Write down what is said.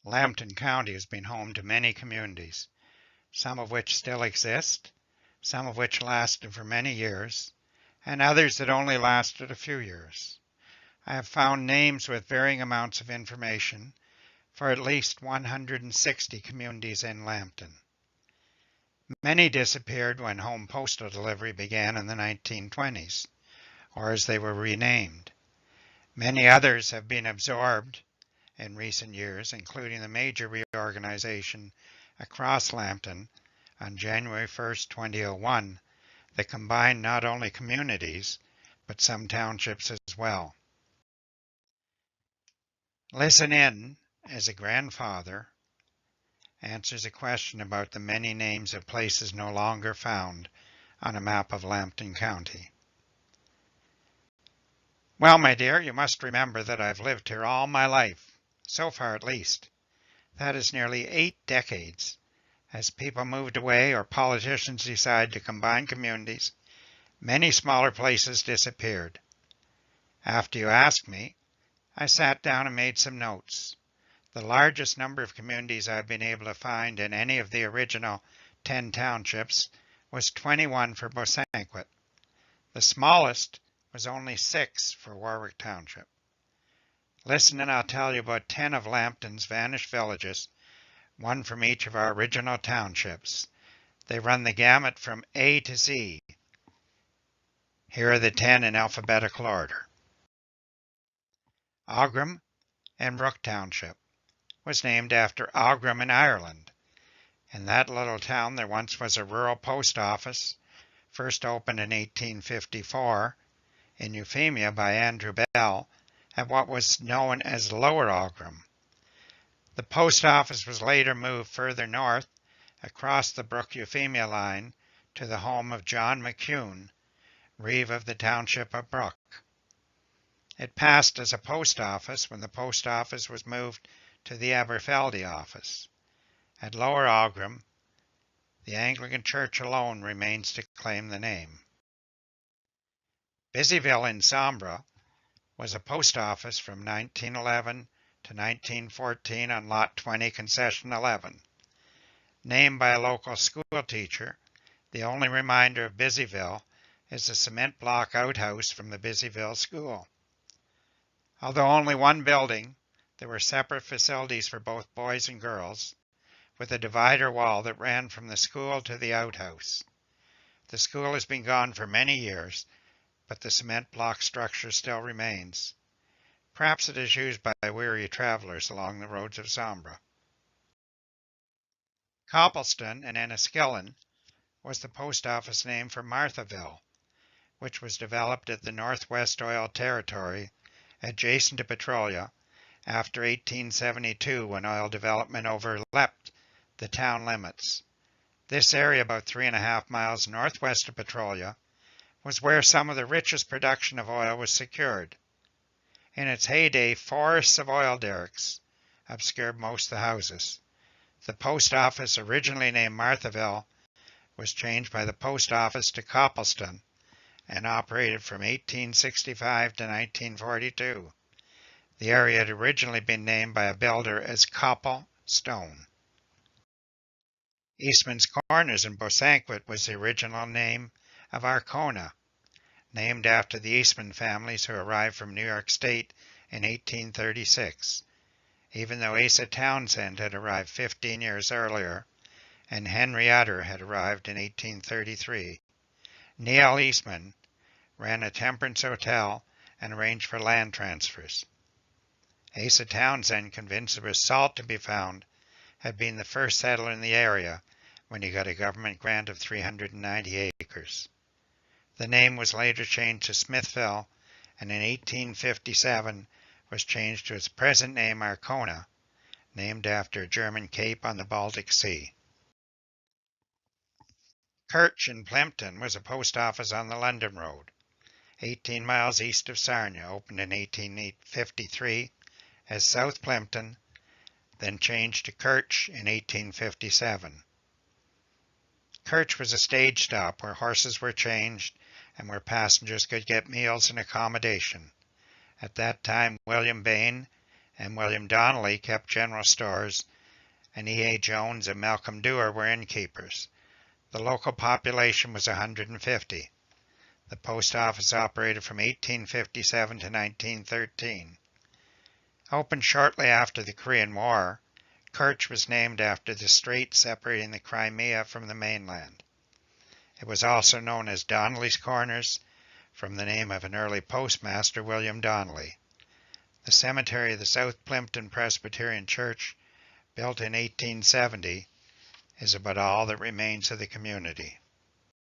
Lambton County has been home to many communities, some of which still exist, some of which lasted for many years, and others that only lasted a few years. I have found names with varying amounts of information for at least 160 communities in Lambton. Many disappeared when home postal delivery began in the 1920s, or as they were renamed. Many others have been absorbed in recent years, including the major reorganization across Lambton on January 1st, 2001, that combined not only communities, but some townships as well. Listen in as a grandfather answers a question about the many names of places no longer found on a map of Lambton County. Well, my dear, you must remember that I've lived here all my life, so far at least. That is nearly 8 decades. As people moved away or politicians decided to combine communities, many smaller places disappeared. After you asked me, I sat down and made some notes. The largest number of communities I've been able to find in any of the original 10 townships was 21 for Bosanquet. The smallest was only 6 for Warwick Township. Listen and I'll tell you about 10 of Lambton's vanished villages, one from each of our original townships. They run the gamut from A to Z. Here are the 10 in alphabetical order. Aughrim and Brook Township was named after Aughrim in Ireland. In that little town there once was a rural post office, first opened in 1854 in Euphemia by Andrew Bell at what was known as Lower Aughrim. The post office was later moved further north across the Brook-Euphemia line to the home of John McCune, reeve of the township of Brook. It passed as a post office when the post office was moved to the Aberfeldy office. At Lower Aughrim, the Anglican Church alone remains to claim the name. Busyville in Sombra was a post office from 1911 to 1914 on Lot 20, Concession 11. Named by a local school teacher, the only reminder of Busyville is a cement block outhouse from the Busyville School. Although only one building, there were separate facilities for both boys and girls, with a divider wall that ran from the school to the outhouse. The school has been gone for many years, but the cement block structure still remains. Perhaps it is used by weary travelers along the roads of Sombra. Copleston in Enniskillen was the post office name for Marthaville, which was developed at the Northwest Oil Territory adjacent to Petrolia after 1872 when oil development overleapt the town limits. This area, about 3.5 miles northwest of Petrolia, was where some of the richest production of oil was secured. In its heyday, forests of oil derricks obscured most of the houses. The post office, originally named Marthaville, was changed by the post office to Copleston and operated from 1865 to 1942. The area had originally been named by a builder as Copleston. Eastman's Corners in Bosanquet was the original name of Arkona, named after the Eastman families who arrived from New York State in 1836, even though Asa Townsend had arrived 15 years earlier and Henry Utter had arrived in 1833. Neil Eastman ran a temperance hotel and arranged for land transfers. Asa Townsend, convinced there was salt to be found, had been the first settler in the area when he got a government grant of 390 acres. The name was later changed to Smithville, and in 1857 was changed to its present name Arkona, named after a German cape on the Baltic Sea. Kertch in Plympton was a post office on the London Road, 18 miles east of Sarnia, opened in 1853 as South Plympton, then changed to Kertch in 1857. Kertch was a stage stop where horses were changed and where passengers could get meals and accommodation. At that time, William Bain and William Donnelly kept general stores, and E.A. Jones and Malcolm Dewar were innkeepers. The local population was 150. The post office operated from 1857 to 1913. Opened shortly after the Korean War, Kertch was named after the strait separating the Crimea from the mainland. It was also known as Donnelly's Corners, from the name of an early postmaster, William Donnelly. The cemetery of the South Plympton Presbyterian Church, built in 1870, is about all that remains of the community.